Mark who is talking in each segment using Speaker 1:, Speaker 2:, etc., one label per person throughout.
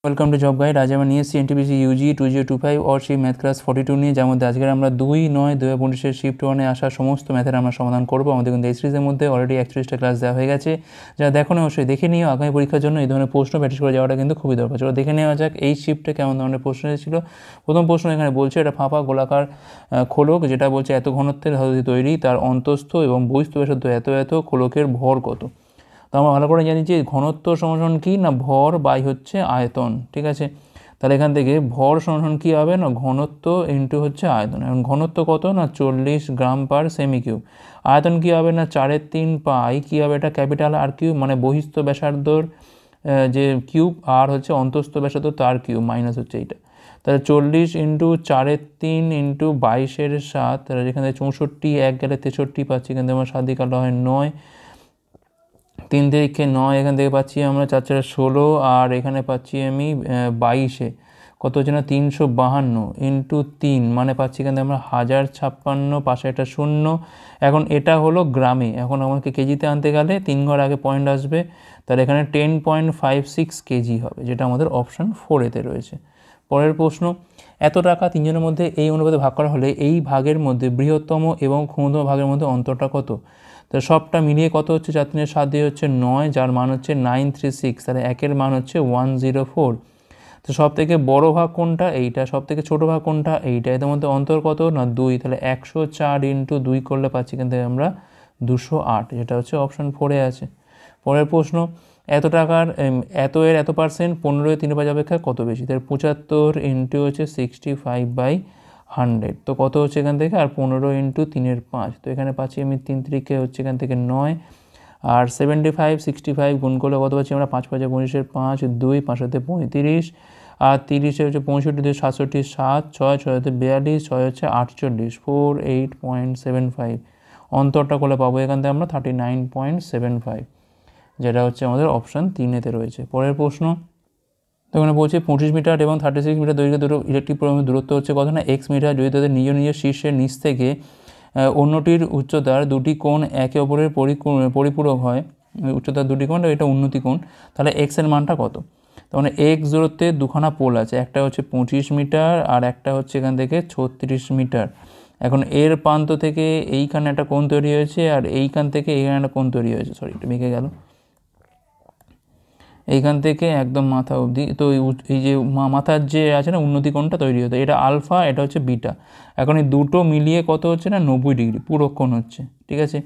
Speaker 1: Welcome to job guide. আজ আমরা নিয়ে এসেছি এনটিপিসি ইউজি 2025 অর্শি ম্যাথ ক্লাস 42 নিয়ে, যার মধ্যে আজকের আমরা 2/9/2025 শিফট 1-এ আসা সমস্ত ম্যাথের আমরা সমাধান করবো। আমাদের কিন্তু এই সিরিজের মধ্যে অলরেডি 41টা ক্লাস দেওয়া হয়ে গেছে। যারা দেখো না অবশ্যই দেখে নিও, আগামী পরীক্ষার জন্য এই ধরনের প্রশ্ন প্র্যাকটিস করে যাওয়াটা কিন্তু খুবই দরকার। চলো দেখে নেওয়া যাক এই শিফটে কেমন ধরনের প্রশ্ন এসেছিল। প্রথম প্রশ্ন এখানে বলছে এটা ফাঁপা গোলাকার খোলক, যেটা বলছে এত ঘনত্বের ধাতু তৈরি, তার অন্তস্থ এবং বহিস্থ ব্যাসার্ধ এত এত, খোলকের ভর কত। তো আমরা ভালো করে জানি যে ঘনত্ব সমান কি না, ভর বাই হচ্ছে আয়তন, ঠিক আছে। তাহলে এখান থেকে ভর সমান কী হবে না, ঘনত্ব ইন্টু হচ্ছে আয়তন। এখন ঘনত্ব কত না 40 গ্রাম পার সেমি কিউব। আয়তন কী হবে না 4/3 পাই, কী হবে এটা ক্যাপিটাল আর কিউব, মানে বহিস্থ ব্যাসার্ধর যে কিউব, আর হচ্ছে অন্তস্থ ব্যাসার্ধ তার কিউব মাইনাস হচ্ছে এইটা। তাহলে 40 ইন্টু 4/3 ইন্টু 22/7, তাহলে যেখানে 64, 1 গেলে 63 পাচ্ছি, এখান থেকে আমার 7 দিয়ে কাটা হয় 9, 3 থেকে 9, এখান থেকে পাচ্ছি আমরা 4 16, আর এখানে পাচ্ছি আমি 22-এ কত হচ্ছে না 352 ইন্টু 3, মানে পাচ্ছি এখান থেকে আমরা 1056, পাশে একটা শূন্য। এখন এটা হলো গ্রামে, এখন আমাকে কেজিতে আনতে গেলে 3 ঘর আগে পয়েন্ট আসবে, তাহলে এখানে 10.56 কেজি হবে, যেটা আমাদের অপশান 4-এতে রয়েছে। পরের প্রশ্ন, এত টাকা তিনজনের মধ্যে এই অনুপাতে ভাগ করা হলে এই ভাগের মধ্যে বৃহত্তম এবং ক্ষুদ্রতম ভাগের মধ্যে অন্তরটা কত। তো সবটা মিলিয়ে কত হচ্ছে, 4 3 7 দিয়ে হচ্ছে 9, যার মান হচ্ছে 936, তাহলে একের মান হচ্ছে 104। তো সব থেকে বড় ভাগ কোনটা, এইটা। সব থেকে ছোটো ভাগ কোনটা, এইটা। এদের মধ্যে অন্তর কত না 2, তাহলে 104 ইন্টু 2 করলে পাচ্ছি এখান থেকে আমরা 208, যেটা হচ্ছে অপশান 4-এ আছে। পরের প্রশ্ন, এত টাকার এত পার্সেন্ট 15-এর 3/5 অপেক্ষা কত বেশি, তাহলে 75 ইন্টু হচ্ছে 65/100, তো কত হচ্ছে এখান থেকে, আর 15 ইন্টু 3/5, তো এখানে পাচ্ছি আমি 3 3 হচ্ছে এখান থেকে 9, আর 75 65 গুণ করলে কত পাচ্ছি আমরা 5 5 25, 5 2, 5 35, আর 30 হচ্ছে 65 দিয়ে 67, 7 6 6 42, 6 হচ্ছে 48, 48.75, অন্তরটা করলে পাবো এখান থেকে আমরা 39.75, যেটা হচ্ছে আমাদের অপশান 3-এতে রয়েছে। পরের প্রশ্ন, তো এখানে বলছে 25 মিটার এবং 36 মিটার দৈর্ঘ্য দুটো ইলেকট্রিক প্রবাহের দূরত্ব হচ্ছে কত না x মিটার, যদি তাদের নিজ নিজ শীর্ষের নিচ থেকে অন্যটির উচ্চতার দুটি কোণ একে অপরের পরিপূরক হয়, উচ্চতার দুটি কোণ, এটা উন্নতি কোণ, তাহলে x এর মানটা কত। তখন x দূরত্বে দুখানা পোল আছে, একটা হচ্ছে 25 মিটার আর একটা হচ্ছে এখান থেকে 36 মিটার। এখন এর প্রান্ত থেকে এইখানে একটা কোণ তৈরি হয়েছে, আর এইখান থেকে এইখানে একটা কোণ তৈরি হয়েছে, সরি এটা বেঁকে গেল, এইখান থেকে একদম মাথা অবধি, তো এই যে মাথার যে আছে না উন্নতি কোণটা তৈরি হতো, এটা আলফা, এটা হচ্ছে বিটা। এখন এই দুটো মিলিয়ে কত হচ্ছে না 90 ডিগ্রি পুরো কোণ হচ্ছে, ঠিক আছে।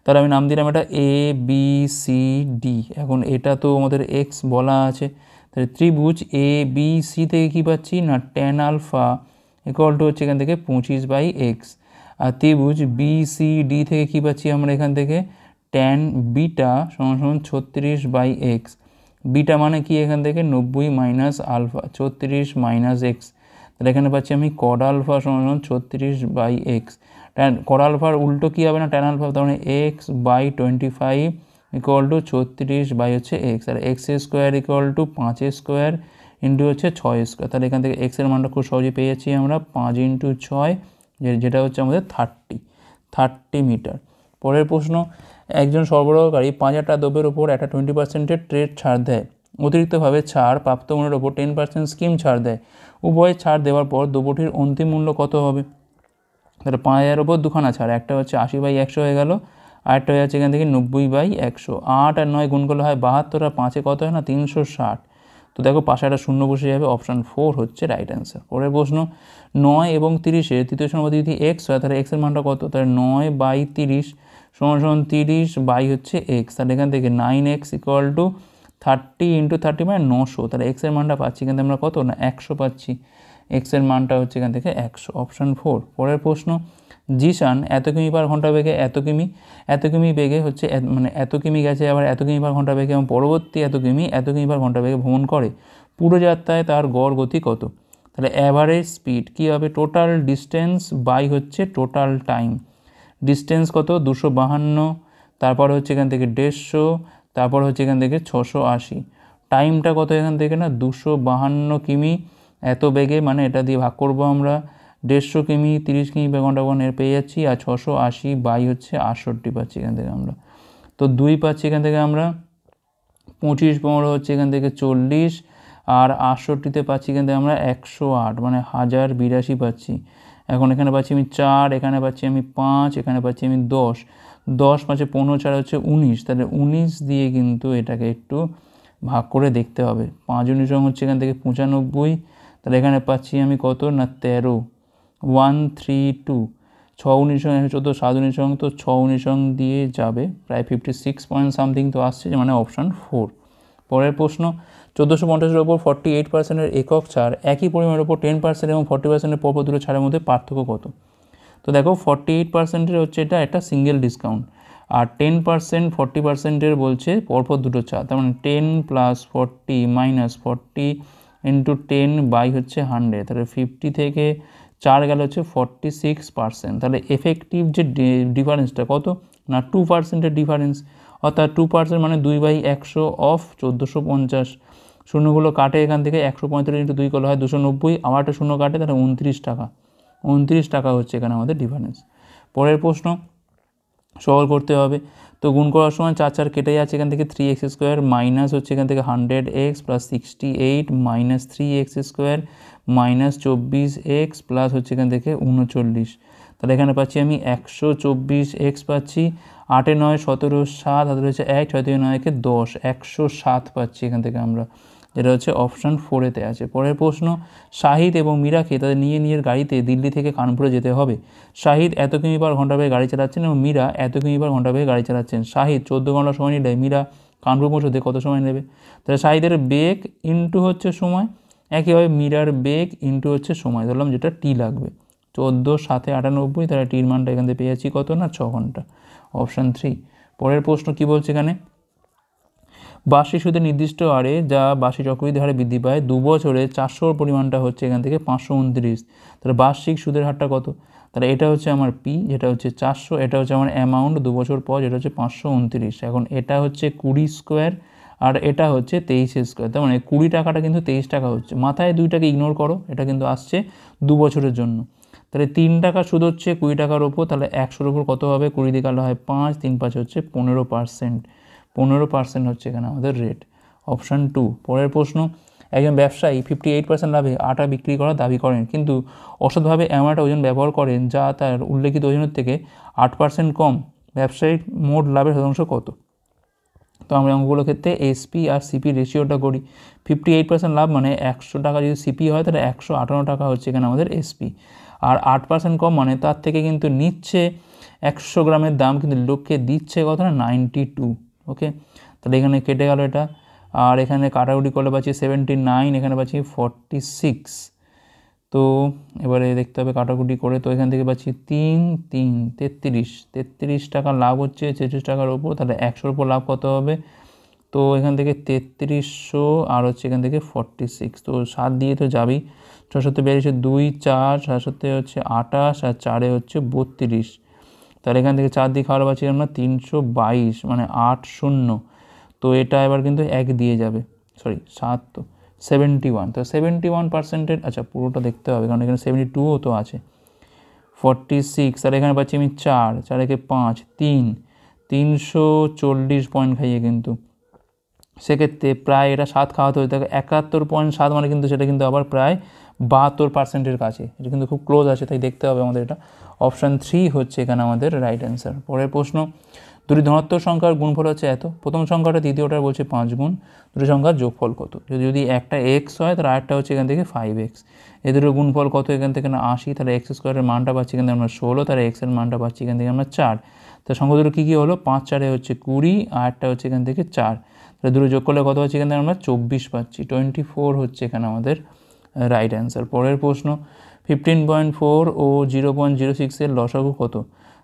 Speaker 1: তাহলে আমি নাম দিলাম এটা ABCD। এখন এটা তো আমাদের এক্স বলা আছে, তাহলে ত্রিভুজ ABC থেকে কী পাচ্ছি না tan আলফা ইকুয়াল টু হচ্ছে এখান থেকে 25/x, আর ত্রিভুজ BCD থেকে কী পাচ্ছি আমরা এখান থেকে tan বিটা সমান সমান 36/x। বিটা মানে কি এখান থেকে 90 মাইনাস আলফা 36 মাইনাস এক্স, তাহলে এখানে পাচ্ছি আমি কড আলফা সমান 36/x। কড আলফার উল্টো কী হবে না ট্যান আলফা, তার মানে x/25 ইকুয়াল টু 36 হচ্ছে এক্স, আর x² ইকুয়াল টু 5² ইন্টু হচ্ছে 6², তাহলে এখান থেকে এক্সের মানটা খুব সহজেই পেয়ে যাচ্ছি আমরা 5 × 6, যেটা হচ্ছে আমাদের 30 মিটার। পরের প্রশ্ন, একজন সরবরাহকারী 5,000 টাকা দ্রব্যের ওপর একটা 20% ট্রেড ছাড় দেয়, অতিরিক্তভাবে ছাড় প্রাপ্ত মূল্যের ওপর 10% স্কিম ছাড় দেয়। উভয় ছাড় দেওয়ার পর দ্রব্যটির অন্তিম মূল্য কত হবে। তাহলে 5,000 ওপর দুখানা ছাড়, একটা হচ্ছে 80/100 হয়ে গেল, আরেকটা হয়ে যাচ্ছে এখান থেকে 90/100। 8 আর 9 গুণ করলে হয় 72, আর 5-এ কত হয় না 360, তো দেখো পাশে একটা শূন্য বসে যাবে, অপশান 4 হচ্ছে রাইট অ্যান্সার। পরের প্রশ্ন, 9 এবং 30-এর তৃতীয় সমানুপাতিক যদি x হয়, তাহলে x এর মানটা কত, তাহলে 9/30 সমান 30 হচ্ছে x, তাহলে এখান থেকে 9x ইকুয়াল টু 30 × 30 মানে 900, তাহলে x এর মানটা পাচ্ছি এখান থেকে আমরা কত না 100 পাচ্ছি, x এর মানটা হচ্ছে এখান থেকে 100, অপশান 4। পরের প্রশ্ন, জিশান এত কিমি পার ঘন্টা বেগে এত কিমি বেগে হচ্ছে মানে এত কিমি গেছে, আবার এত কিমি পার ঘন্টা বেগে, এবং পরবর্তী এত কিমি পার ঘন্টা বেগে ভ্রমণ করে, পুরো যাত্রায় তার গড় গতি কত। তাহলে অ্যাভারেজ স্পিড কী হবে, টোটাল ডিস্টেন্স বাই হচ্ছে টোটাল টাইম। ডিস্টেন্স কত 252, তারপর হচ্ছে এখান থেকে 150, তারপর হচ্ছে এখান থেকে 680, টাইমটা কত এখান থেকে না 252 কিমি এত বেগে, মানে এটা দিয়ে ভাগ করবো আমরা 150 কিমি 30 কিমি পার ঘন্টা এর পেয়ে যাচ্ছি, আর 680 হচ্ছে 68 পাচ্ছি এখান থেকে আমরা, তো 2 পাচ্ছি এখান থেকে আমরা 25 15 হচ্ছে এখান থেকে 40, আর 68তে পাচ্ছি কিন্তু আমরা 108 মানে 1082 পাচ্ছি। এখন এখানে পাচ্ছি আমি 4, এখানে পাচ্ছি আমি 5, এখানে পাচ্ছি আমি 10, 10 5 15 4 হচ্ছে 19, তাহলে 19 দিয়ে কিন্তু এটাকে একটু ভাগ করে দেখতে হবে। 5 19 হচ্ছে এখান থেকে 95, তাহলে এখানে পাচ্ছি আমি কত না 13, 132, 6 19 14 7 19 তো 6 19 দিয়ে যাবে প্রায় 56 পয়েন্ট সামথিং তো আসছে, মানে অপশান 4। পরের প্রশ্ন, 1450-এর ওপর 48%-এর একক ছাড় একই পরিমাণের ওপর 10% এবং 40%-এর পরপর দুটো ছাড়ের মধ্যে পার্থক্য কত? তো দেখো 48%-এর হচ্ছে এটা একটা সিঙ্গেল ডিসকাউন্ট, আর 10% 40%-এর বলছে পরপর দুটো ছাড়, তার মানে 10 + 40 - 40 × 10 বাই হচ্ছে 100, তাহলে 50 থেকে 4 গেলে হচ্ছে 46%। তাহলে এফেক্টিভ যে ডিফারেন্সটা কত না 2%-এর ডিফারেন্স, অর্থাৎ 2% মানে 2/100 অফ 1450। শূন্যগুলো কাটে এখান থেকে, 145 × 2 করলে হয় 290, আবার একটা শূন্য কাটে, তাহলে 29 টাকা। 29 টাকা হচ্ছে এখানে আমাদের ডিফারেন্স। পরের প্রশ্ন সলভ করতে হবে। তো গুণ করার সময় 4 4 কেটে যাচ্ছে, এখান থেকে 3x² মাইনাস হচ্ছে এখান থেকে 100x plus 68 minus 3x² minus 24x plus হচ্ছে এখান থেকে 39, তাহলে এখানে পাচ্ছি আমি 124x পাচ্ছি, 8 9 17 7 হাতে রয়েছে 1, 6 থেকে 9 কে 10, 107 পাচ্ছি এখান থেকে আমরা, যেটা হচ্ছে অপশান 4-এতে আছে। পরের প্রশ্ন, শাহিদ এবং মীরাকে তাদের নিজের গাড়িতে দিল্লি থেকে কানপুরে যেতে হবে। শাহিদ এত কিমি/ঘন্টা বেগে গাড়ি চালাচ্ছেন এবং মীরা এত কিমি/ঘন্টা বেগে গাড়ি চালাচ্ছেন। শাহিদ 14 ঘন্টা সময় নিলে মীরা কানপুর পৌঁছতে কত সময় নেবে? তাহলে শাহিদের বেগ ইন্টু হচ্ছে সময়, একইভাবে মীরার বেগ ইন্টু হচ্ছে সময়, ধরলাম যেটা টি লাগবে। 14 7 98, তাহলে টির মানটা এখান থেকে পেয়ে যাচ্ছি কত না 6 ঘন্টা, অপশান 3। পরের প্রশ্ন কি বলছে এখানে, বার্ষিক সুদের নির্দিষ্ট হারে যা বার্ষিক চক্রবৃদ্ধি হারে বৃদ্ধি পায় 2 বছরে 400 পরিমাণটা হচ্ছে এখান থেকে 529, তাহলে বার্ষিক সুদের হারটা কত? তাহলে এটা হচ্ছে আমার পি, যেটা হচ্ছে 400, এটা হচ্ছে আমার অ্যামাউন্ট 2 বছর পর, যেটা হচ্ছে 529। এখন এটা হচ্ছে 20² আর এটা হচ্ছে 23², তার মানে 20 টাকাটা কিন্তু 23 টাকা হচ্ছে। মাথায় 2টাকে ইগনোর করো, এটা কিন্তু আসছে 2 বছরের জন্য। তাহলে 3 টাকা সুদ হচ্ছে 20 টাকার ওপর, তাহলে 100-র ওপর কত হবে? 20 দিয়ে কাটলে হয় 5, 3 5 হচ্ছে 15%, 15% হচ্ছে এখানে আমাদের রেট, অপশান 2। পরের প্রশ্ন, একজন ব্যবসায়ী 58% লাভে আটা বিক্রি করার দাবি করেন, কিন্তু অসৎভাবে এমন একটা ওজন ব্যবহার করেন যা তার উল্লেখিত ওজনের থেকে 8% কম। ব্যবসায়িক মোট লাভের শতাংশ কত? তো আমরা অঙ্কগুলোর ক্ষেত্রে এসপি আর সিপি রেশিওটা করি। 58% লাভ মানে 100 টাকা যদি সিপি হয়, তাহলে 158 টাকা হচ্ছে এখানে আমাদের এসপি। আর 8% কম মানে তার থেকে কিন্তু নিচ্ছে 100 গ্রামের দাম, কিন্তু লোককে দিচ্ছে কত না 92। ওকে, তাহলে এখানে কেটে গেল এটা, আর এখানে কাটাকুটি করলে পাচ্ছি 79, এখানে পাচ্ছি 46। তো এবারে দেখতে হবে কাটাকুটি করে, তো এখান থেকে পাচ্ছি 3 3 33 টাকা লাভ হচ্ছে 46 টাকার ওপর, তাহলে 100-র উপর লাভ কত হবে? তো এখান থেকে 3300 আর হচ্ছে এখান থেকে 46, তো 7 দিয়ে তো যাবেই, 6 7 42 2 4, 7 7 হচ্ছে 28 আর 4-এ হচ্ছে 32, তাহলে এখান থেকে 4 দিয়ে খাওয়ার পাচ্ছি আমরা 322 মানে 80। তো এটা এবার কিন্তু 1 দিয়ে যাবে, সরি 7 তো 71, তো 71%-এর, আচ্ছা পুরোটা দেখতে হবে কারণ এখানে 72ও তো আছে, 46, তাহলে এখানে পাচ্ছি আমি 4 4 একে 5 3 340 পয়েন্ট খাইয়ে, কিন্তু সেক্ষেত্রে প্রায় এটা 7 খাওয়াতে হয়ে থাকে 71.7, মানে কিন্তু সেটা কিন্তু আবার প্রায় 72%-এর কাছে, এটা কিন্তু খুব ক্লোজ আছে, তাই দেখতে হবে আমাদের এটা। অপশান 3 হচ্ছে এখানে আমাদের রাইট অ্যান্সার। পরের প্রশ্ন, দুটি ধনাত্মক সংখ্যার গুণফল হচ্ছে এত, প্রথম সংখ্যাটা দ্বিতীয়টার বলছে 5 গুণ, দুটি সংখ্যার যোগফল কত? যদি একটা এক্স হয় তাহলে আরেকটা হচ্ছে এখান থেকে 5x, এ দুটোর গুণফল কত? এখান থেকে না 80, তাহলে x² মানটা পাচ্ছি এখান থেকে আমরা 16, তাহলে x-এর মানটা পাচ্ছি এখান থেকে আমরা 4। তো সংখ্যা দুটো কী কী হলো? 5 4-এ হচ্ছে 20 আর একটা হচ্ছে এখান থেকে 4, তাহলে দুটো যোগ করলে কত হচ্ছে এখান থেকে আমরা 24 পাচ্ছি, 24 হচ্ছে এখানে আমাদের রাইট অ্যান্সার। পরের প্রশ্ন, 15.4 ও 0.06-এর লসাগু কত?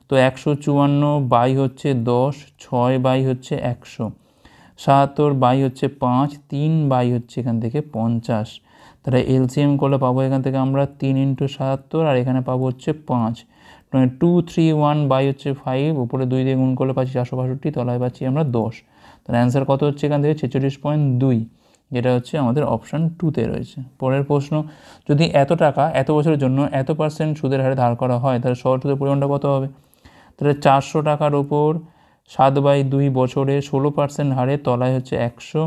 Speaker 1: তো 154 বাই হচ্ছে 10, 6 বাই হচ্ছে 100, 77 বাই হচ্ছে 5, 3 বাই হচ্ছে এখান থেকে 50, তাহলে এলসিএম করলে পাবো এখান থেকে আমরা 3 × 77 আর এখানে পাবো হচ্ছে 5, 231 বাই হচ্ছে 5, উপরে 2 দিয়ে গুণ করলে পাচ্ছি 465, তলায় পাচ্ছি আমরা 10, তাহলে অ্যান্সার কত হচ্ছে এখান থেকে 46.2, যেটা হচ্ছে আমাদের অপশান 2-তে রয়েছে। পরের প্রশ্ন, যদি এত টাকা এত বছরের জন্য এত % সুদের হারে ধার করা হয়, তাহলে সরল সুদের পরিমাণটা কত হবে? তাহলে 400 টাকার ওপর 7/2 বছরে 16% হারে, তলায় হচ্ছে 100,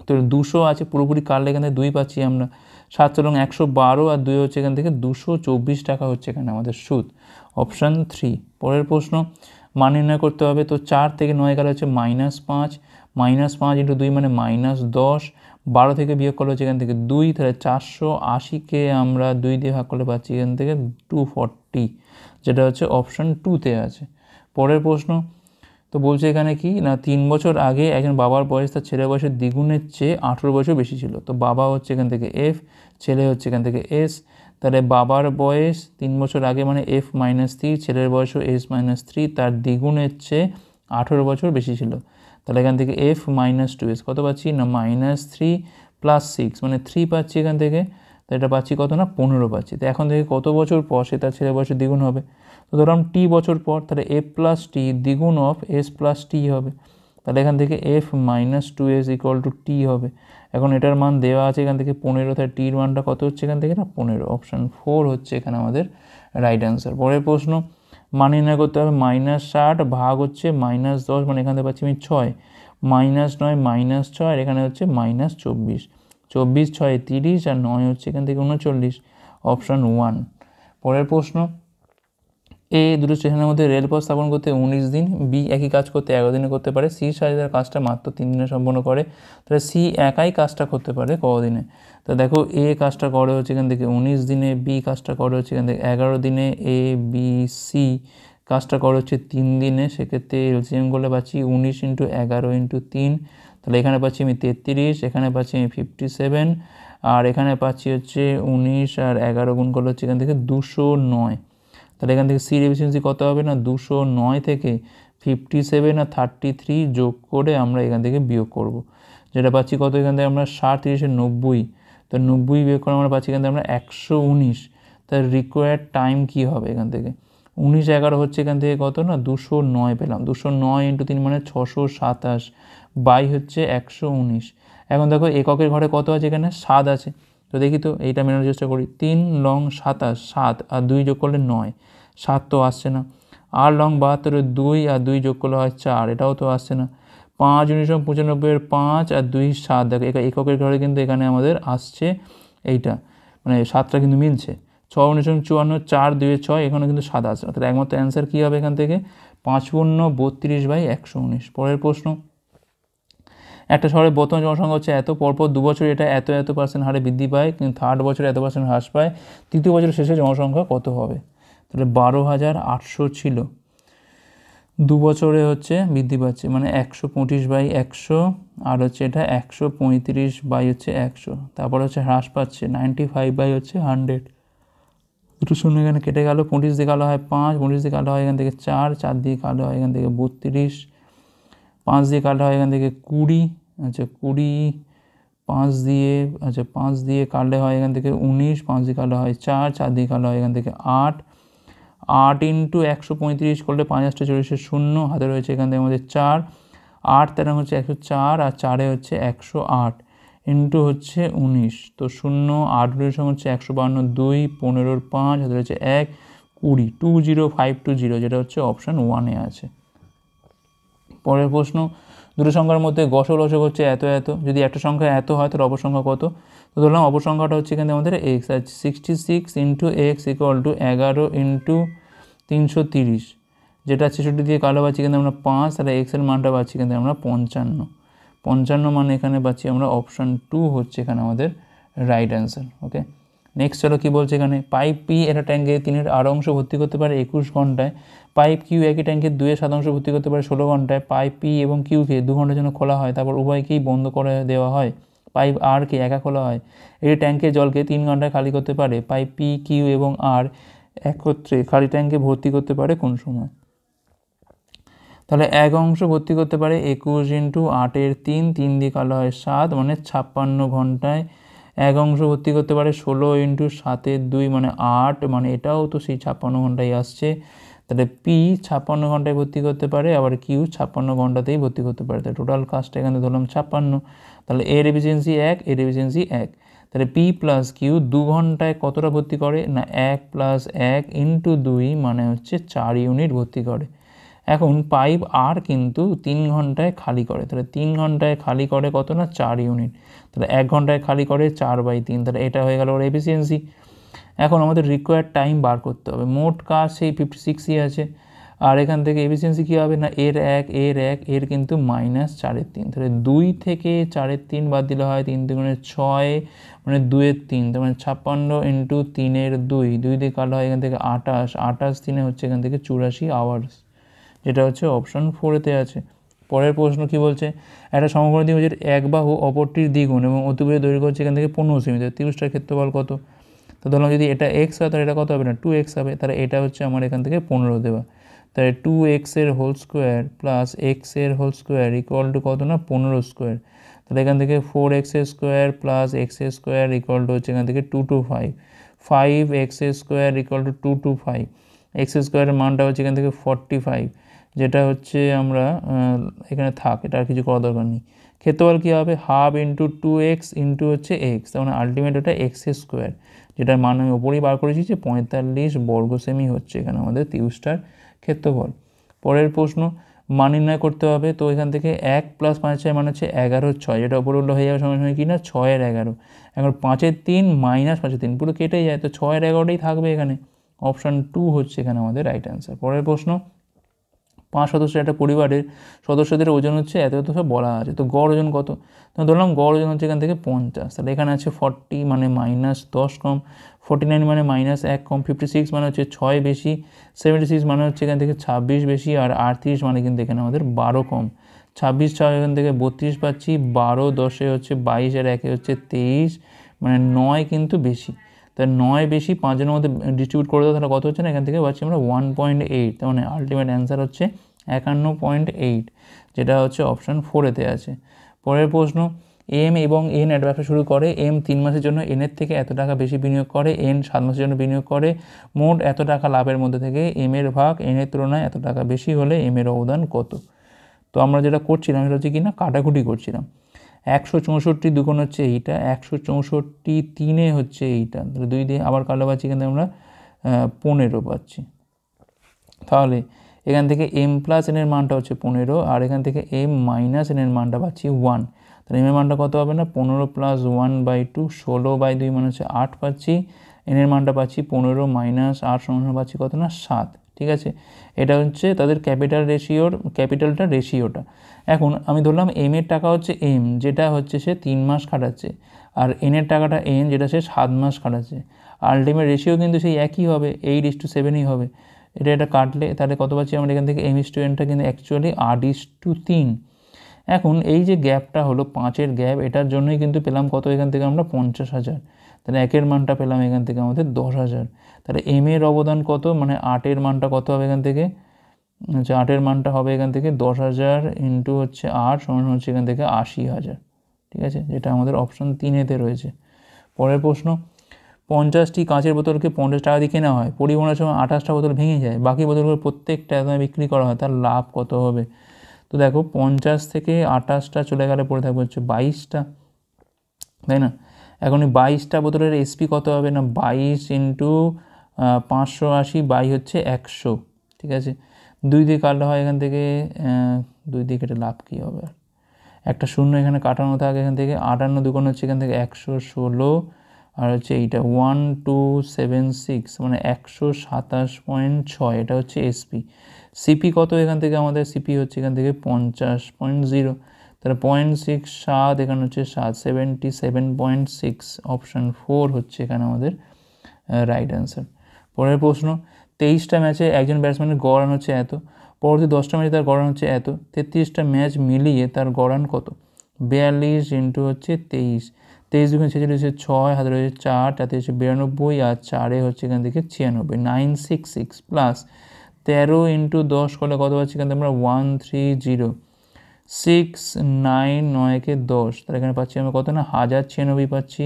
Speaker 1: তো 200 আছে, পুরোপুরি কাটলে এখান থেকে 2 পাচ্ছি আমরা। 7 চলং 112 আর 2 হচ্ছে এখান থেকে 224 টাকা হচ্ছে এখানে আমাদের সুদ। অপশান 3। পরের প্রশ্ন, মান নির্ণয় করতে হবে। তো 4 থেকে 9 গেলে হচ্ছে -5, -5 × 2 মানে -10, 12 থেকে বিয়োগ করলে হচ্ছে এখান থেকে 2, তাহলে 480কে আমরা 2 দিয়ে ভাগ করলে পাচ্ছি এখান থেকে 240, যেটা হচ্ছে অপশান 2তে আছে। পরের প্রশ্ন, তো বলছে এখানে কি না 3 বছর আগে একজন বাবার বয়স তার ছেলের বয়সের দ্বিগুণের চেয়ে 18 বছর বেশি ছিল। তো বাবা হচ্ছে এখান থেকে F, ছেলে হচ্ছে এখান থেকে S, তাহলে বাবার বয়স 3 বছর আগে মানে F-3, ছেলের বয়সও S-3, তার দ্বিগুণের চেয়ে 18 বছর বেশি ছিল। তাহলে এখান থেকে F-2S কত পাচ্ছি না -3 + 6 মানে 3 পাচ্ছি এখান থেকে। তো এটা পাচ্ছি কত না 15 পাচ্ছি। তো এখন থেকে কত বছর পর সে তার ছেলের বয়সের দ্বিগুণ হবে? তো ধরলাম t বছর পর, তাহলে F+t দ্বিগুণ অফ S+t হবে। তাহলে এখান থেকে F-2S = t হবে। এখন এটার মান দেওয়া আছে এখান থেকে 15, তাহলে টির মানটা কত হচ্ছে এখান থেকে না 15। অপশান 4 হচ্ছে এখানে আমাদের রাইট অ্যান্সার। পরের প্রশ্ন, মান নির্ণয় করতে হবে। -60 ভাগ হচ্ছে -10 মানে এখান থেকে পাচ্ছি আমি 6, -9 -6 আর এখানে হচ্ছে -24, 24 6 30 আর 9 হচ্ছে এখান থেকে 39, অপশান 1। পরের প্রশ্ন, এ দুটো স্টেশনের মধ্যে রেলপথ স্থাপন করতে 19 দিন, বি একই কাজ করতে 11 দিনে করতে পারে, সি সারিদার কাজটা মাত্র 3 দিনে সম্পন্ন করে। তাহলে সি একাই কাজটা করতে পারে কদিনে? তো দেখো এ কাজটা করে হচ্ছে এখান থেকে 19 দিনে, বি কাজটা করে হচ্ছে এখান থেকে 11 দিনে, এ বি সি কাজটা করে হচ্ছে 3 দিনে। সেক্ষেত্রে এলসিএম করলে পাচ্ছি 19 × 11 × 3, তাহলে এখানে পাচ্ছি আমি 33, এখানে পাচ্ছি আমি 57 আর এখানে পাচ্ছি হচ্ছে 19 আর 11 গুণ করলে হচ্ছে এখান থেকে 209। তাহলে এখান থেকে সির এফিসিয়েন্সি কত হবে না 209 থেকে 57 আর 33 যোগ করে আমরা এখান থেকে বিয়োগ করব, যেটা পাচ্ছি কত এখান থেকে আমরা 60 30 90, তো 90 বিয়োগ করে আমরা পাচ্ছি এখান থেকে আমরা 119। তার রিকোয়ার্ড টাইম কি হবে এখান থেকে 19 11 হচ্ছে এখান থেকে কত না 209 পেলাম, 209 × 3 মানে 627, বাই হচ্ছে 119। এখন দেখো এককের ঘরে কত আছে এখানে 7 আছে। তো দেখি তো এইটা মেলানোর চেষ্টা করি। 3 লং 27, 7 আর 2 যোগ করলে 9, 7 তো আসছে না। 8 লং 72, 2 আর 2 যোগ করলে হয় 4, এটাও তো আসছে না। 5 × 95 5 আর 2 7, দেখো এককের ঘরে কিন্তু এখানে আমাদের আসছে এইটা, মানে 7টা কিন্তু মিলছে। 6 × 54 4 2 6, এখানে কিন্তু 7 আসছে না। তাহলে একমাত্র অ্যান্সার কী হবে এখান থেকে 5 × 32/119। পরের প্রশ্ন, একটা শহরের বর্তমান জনসংখ্যা হচ্ছে এত, পরপর 2 বছর এটা এত % হারে বৃদ্ধি পায়, কিন্তু থার্ড বছরে এত % হ্রাস পায়, তৃতীয় বছরের শেষে জনসংখ্যা কত হবে? তাহলে 12,800 ছিল, 2 বছরে হচ্ছে বৃদ্ধি পাচ্ছে মানে 125/100 আর হচ্ছে এটা 135/100, তারপর হচ্ছে হ্রাস পাচ্ছে 95/100। দুটো শূন্য এখানে কেটে গেল, 25 দিয়ে কালো হয় 5, 25 দিয়ে কালো হয় এখান থেকে 4, 4 দিয়ে কালো হয় এখান থেকে 32, 5 দিয়ে কালো হয় এখান থেকে 20, আচ্ছা 20, 5 দিয়ে আচ্ছা 5 দিয়ে কাটলে হয় এখান থেকে 19, 5 দিয়ে কালো হয় 4, 4 দিয়ে কালো হয় এখান থেকে 8, 8 × 135 করলে 5 8 40 শূন্য, হাতে রয়েছে এখান থেকে আমাদের 4, 8 তেরো হচ্ছে 104 আর 4 হচ্ছে 108 ইন্টু হচ্ছে 19, তো 0 8 হচ্ছে 152, 2 15 5 হাতে রয়েছে 1 20, 20520, যেটা হচ্ছে অপশান 1-এ আছে। পরের প্রশ্ন, দুটো সংখ্যার মধ্যে গসক লসক হচ্ছে এত এত, যদি একটা সংখ্যা এত হয় তাহলে অপসংখ্যা কত? তো ধরলাম অপসংখ্যাটা হচ্ছে এখানে আমাদের এক্স, আর 66 × x = 11 × 330, যেটা 66 দিয়ে কালো পাচ্ছি কিন্তু আমরা 5, তাহলে এক্সের মানটা পাচ্ছি কিন্তু আমরা 55 মানে এখানে পাচ্ছি আমরা অপশান 2 হচ্ছে এখানে আমাদের রাইট অ্যান্সার। ওকে, নেক্সট চলো কী বলছে এখানে, পাইপ পি এটা ট্যাঙ্কে 3-এর আর অংশ ভর্তি করতে পারে 21 ঘন্টায়, পাইপ কিউ একই ট্যাঙ্কে 2-এর 7 অংশ ভর্তি করতে পারে 16 ঘন্টায়, পাইপ পি এবং কিউকে 2 ঘন্টার জন্য খোলা হয়, তারপর উভয়কেই বন্ধ করে দেওয়া হয়, পাইপ আরকে একা খোলা হয়, এটি ট্যাঙ্কের জলকে 3 ঘন্টায় খালি করতে পারে, পাইপ পি কিউ এবং আর একত্রে খালি ট্যাঙ্কে ভর্তি করতে পারে কোন সময়? তাহলে এক অংশ ভর্তি করতে পারে 21 × 8-এর 3, 3 দিয়ে কালো হয় 7 মানে 56 ঘন্টায়, এক অংশ ভর্তি করতে পারে 16 × 7-এর 2 মানে 8, মানে এটাও তো সেই 56 ঘন্টায় আসছে। তাহলে পি 56 ঘন্টায় ভর্তি করতে পারে, আবার কিউ 56 ঘন্টাতেই ভর্তি করতে পারে, তাহলে টোটাল কাজটা এখানে ধরলাম 56। তাহলে এর এফিসিয়েন্সি 1, এর এফিসিয়েন্সি 1, তাহলে পি প্লাস কিউ 2 ঘন্টায় কতটা ভর্তি করে না 1 + 1 × 2 মানে হচ্ছে 4 ইউনিট ভর্তি করে। এখন পাইপ আর কিন্তু 3 ঘন্টায় খালি করে, তাহলে 3 ঘন্টায় খালি করে কত না 4 ইউনিট, তাহলে 1 ঘন্টায় খালি করে 4/3, তাহলে এটা হয়ে গেল ওর এফিসিয়েন্সি। এখন আমাদের রিকোয়ার্ড টাইম বার করতে হবে, মোট কাজ সেই 56ই আছে, আর এখান থেকে এফিসিয়েন্সি কী হবে না এর কিন্তু -4/3, তাহলে 2 থেকে 4/3 বাদ দিলে হয় 3 3 6 মানে 2/3, তার মানে 56 ইন্টু 3/2, 2 দিয়ে কাটা হয় এখান থেকে 28, 28 3 হচ্ছে এখান থেকে 84 আওয়ার্স, যেটা হচ্ছে অপশন 4-এতে আছে। পরের প্রশ্ন কি বলছে, একটা সমকোণ ত্রিভুজের এক বাহু অপরটির দ্বিগুণ এবং অতিভুজের দৈর্ঘ্য হচ্ছে এখান থেকে 15 সেমি, ত্রিভুজটার ক্ষেত্রফল কত? তো ধরলাম যদি এটা এক্স হয় তাহলে এটা কত হবে না 2x হবে, তাহলে এটা হচ্ছে আমার এখান থেকে 15 দেওয়া, তাহলে 2x এর হোল স্কোয়ার প্লাস এক্স এর হোল স্কোয়ার ইকুয়াল টু কত না 15 স্কোয়ার, তাহলে এখান থেকে 4x square plus x square equal to হচ্ছে এখান থেকে 225, 5x square equal to 225, x স্কোয়ারের মানটা হচ্ছে এখান থেকে 45, যেটা হচ্ছে আমরা এখানে থাক, এটা আর কিছু করা দরকার নেই। ক্ষেত্রফল কী হবে 1/2 ইন্টু 2x ইন্টু হচ্ছে এক্স, তার মানে আলটিমেট ওটা এক্স স্কোয়ার, যেটার মান আমি ওপরেই বার করেছি যে 45 বর্গ সেমি হচ্ছে এখানে আমাদের ত্রিভুজটার ক্ষেত্রফল। পরের প্রশ্ন মান নির্ণয় করতে হবে, তো এখান থেকে 1 + 5 মানে হচ্ছে 11/6, যেটা ওপরে উল্টো হয়ে যাবে সঙ্গে সঙ্গে কি না 6/11, এখন 5/3 - 5/3 পুরো কেটে যায়, তো 6/11টাই থাকবে এখানে, অপশান 2 হচ্ছে এখানে আমাদের রাইট অ্যান্সার। পরের প্রশ্ন 5 সদস্যের একটা পরিবারের সদস্যদের ওজন হচ্ছে এত সব বলা আছে, তো গড় ওজন কত? তো ধরলাম গড় ওজন হচ্ছে এখান থেকে 50, তাহলে এখানে আছে 40 মানে -10 কম, 49 মানে -1 কম, 56 মানে হচ্ছে 6 বেশি, 76 মানে হচ্ছে এখান থেকে 26 বেশি, আর 38 মানে কিন্তু এখানে আমাদের 12 কম। 26 6 এখান থেকে 32 পাচ্ছি, 12 10 হচ্ছে 22, আর 1 হচ্ছে 23, মানে 9 কিন্তু বেশি, তার 9 বেশি 5-এর মধ্যে ডিস্ট্রিবিউট করে দেওয়া, তাহলে কত হচ্ছে না এখান থেকে পাচ্ছি আমরা 1.8, তার মানে আলটিমেট অ্যান্সার হচ্ছে 51.8, যেটা হচ্ছে অপশান 4-এতে আছে। পরের প্রশ্ন এম এবং এন একটা ব্যবসা শুরু করে, এম 3 মাসের জন্য এনের থেকে এত টাকা বেশি বিনিয়োগ করে, এন 7 মাসের জন্য বিনিয়োগ করে, মোট এত টাকা লাভের মধ্যে থেকে এম এর ভাগ এনের তুলনায় এত টাকা বেশি হলে এম এর অবদান কত? তো আমরা যেটা করছিলাম সেটা হচ্ছে কি না কাটাকুটি করছিলাম, 164 দুগুণ হচ্ছে এইটা, 164 3 হচ্ছে এইটা, তাহলে 2 দিয়ে আবার কালো পাচ্ছি, এখান থেকে আমরা 15 পাচ্ছি, তাহলে এখান থেকে m + n এর মানটা হচ্ছে 15, আর এখান থেকে m - n এর মানটা পাচ্ছি 1, তাহলে m এর মানটা কত হবে না 15 + 1/2, 16/2 মানে হচ্ছে 8 পাচ্ছি, n এর মানটা পাচ্ছি 15 - 8 সমান পাচ্ছি কত না 7, ঠিক আছে। এটা হচ্ছে তাদের ক্যাপিটালটা রেশিওটা। এখন আমি ধরলাম এম এর টাকা হচ্ছে এম, যেটা হচ্ছে সে 3 মাস খাটাচ্ছে, আর এন এর টাকাটা এন, যেটা সে 7 মাস খাটাচ্ছে, আলটিমেট রেশিও কিন্তু সেই একই হবে, 8:7ই হবে, এটা কাটলে তাহলে কত পাচ্ছি আমরা এখান থেকে m/n কিন্তু অ্যাকচুয়ালি 8:3। এখন এই যে গ্যাপটা হলো 5-এর গ্যাপ, এটার জন্যই কিন্তু পেলাম কত এখান থেকে আমরা 50,000, তাহলে 1-এর মানটা পেলাম এখান থেকে আমাদের 10,000, তাহলে এম এর অবদান কত মানে 8-এর মানটা কত হবে এখান থেকে, আচ্ছা 8-এর মানটা হবে এখান থেকে 10,000 ইন্টু হচ্ছে 8 সমান হচ্ছে এখান থেকে 80,000, ঠিক আছে, যেটা আমাদের অপশান 3-এতে রয়েছে। পরের প্রশ্ন 50টি কাঁচের বোতলকে 50 টাকা দিয়ে কেনা হয়, পরিবহনের সময় 28টা বোতল ভেঙে যায়, বাকি বোতলগুলো প্রত্যেকটা বিক্রি করা হয়, তার লাভ কত হবে? তো দেখো 50 থেকে 28টা চলে গেলে পড়ে থাকবে হচ্ছে 22টা, তাই না। এখন এই 22টা বোতলের এসপি কত হবে না 22 ইন্টু 580 বাই হচ্ছে 100, ঠিক আছে। 2 দিয়ে কাটলে হয় এখান থেকে 2 দিয়ে কেটে লাভ কী হবে, একটা শূন্য এখানে কাটানো থাকে, এখান থেকে 58 দুগুণ হচ্ছে এখান থেকে 116, আর হচ্ছে এইটা 1276 মানে 127.6, এটা হচ্ছে এসপি। সিপি কত এখান থেকে আমাদের সিপি হচ্ছে এখান থেকে 50.0, তাহলে 0.67 এখানে হচ্ছে 77.6, অপশান 4 হচ্ছে এখানে আমাদের রাইট অ্যান্সার। পরের প্রশ্ন 23টা ম্যাচে একজন ব্যাটসম্যানের গড় রান হচ্ছে এত, পরবর্তী 10টা ম্যাচে তার গড় রান হচ্ছে এত, 33টা ম্যাচ মিলিয়ে তার গড় রান কত? 42 ইন্টু হচ্ছে 23, 23 দুগুণ 46 হচ্ছে 6, হাতে রয়েছে 4, তাতে হচ্ছে 92, আর 4-এ হচ্ছে এখান থেকে 96, 966 প্লাস 13 ইন্টু 10 করলে কত পাচ্ছি এখান থেকে আমরা 130, 6 9 9-কে 10, তাহলে এখানে পাচ্ছি আমরা কত না 1096 পাচ্ছি,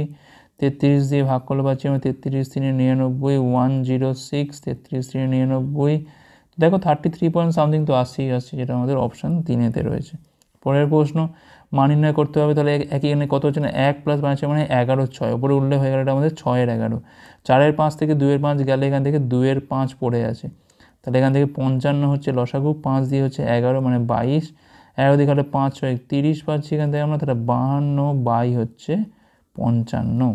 Speaker 1: 33 দিয়ে ভাগ করলে পাচ্ছি আমরা 33 3 99, 106, 33 3 99, দেখো 33 পয়েন্ট সামথিং তো আসছেই আসছে, যেটা আমাদের অপশান 3-এতে রয়েছে। পরের প্রশ্ন মান নির্ণয় করতে হবে, তাহলে একই এখানে কত হচ্ছে না 1 + 5 মানে 11/6, উপরে উল্লেখ হয়ে গেল এটা আমাদের 6-এর 11, 4-এর 5 থেকে 2-এর 5 গেলে এখান থেকে 2-এর 5 পড়ে আছে, তাহলে এখান থেকে 55 হচ্ছে লসাগু, 5 দিয়ে হচ্ছে 11 মানে 22, 11 দিয়ে গেলে 5 6 30 পাচ্ছি এখান থেকে আমরা। তাহলে 52 বাই হচ্ছে 55,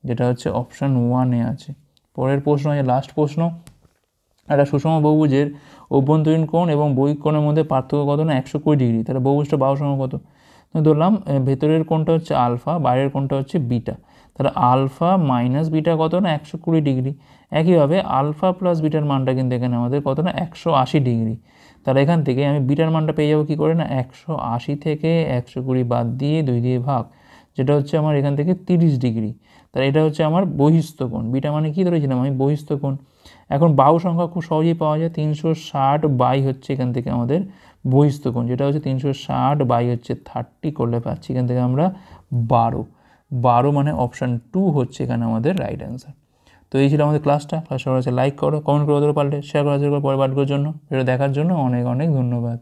Speaker 1: যেটা হচ্ছে অপশান 1-এ আছে। পরের প্রশ্ন আছে লাস্ট প্রশ্ন, একটা সুষম বহুভুজের অভ্যন্তরীণ কোণ এবং বহিঃ কোণের মধ্যে পার্থক্য কত না 120 ডিগ্রি। তাহলে বহুভুজটা বাহু সম কত? তো ধরলাম ভেতরের কোণটা হচ্ছে আলফা, বাইরের কোণটা হচ্ছে বিটা। তাহলে আলফা মাইনাস বিটা কত না 120 ডিগ্রি। একইভাবে আলফা প্লাস বিটার মানটা কিন্তু এখানে আমাদের কত না 180 ডিগ্রি। তাহলে এখান থেকে আমি বিটার মানটা পেয়ে যাবো কী করে না 180 থেকে 120 বাদ দিয়ে 2 দিয়ে ভাগ, যেটা হচ্ছে আমার এখান থেকে 30 ডিগ্রি। তাহলে এটা হচ্ছে আমার বহিস্থ কোণ। বিটা মানে কী ধরেছিলাম আমি? বহিস্থ কোণ। এখন বাহু সংখ্যা খুব সহজেই পাওয়া যায়, 360 বাই হচ্ছে এখান থেকে আমাদের বহিস্থ কোণ, যেটা হচ্ছে 360 বাই হচ্ছে 30 করলে পাচ্ছি এখান থেকে আমরা 12 মানে অপশান 2 হচ্ছে এখানে আমাদের রাইট অ্যান্সার। তো এই ছিল আমাদের ক্লাসটা হচ্ছে লাইক করো, কমেন্ট করে পারলে শেয়ার করা পরে পাঠগুলোর জন্য। এটা দেখার জন্য অনেক অনেক ধন্যবাদ।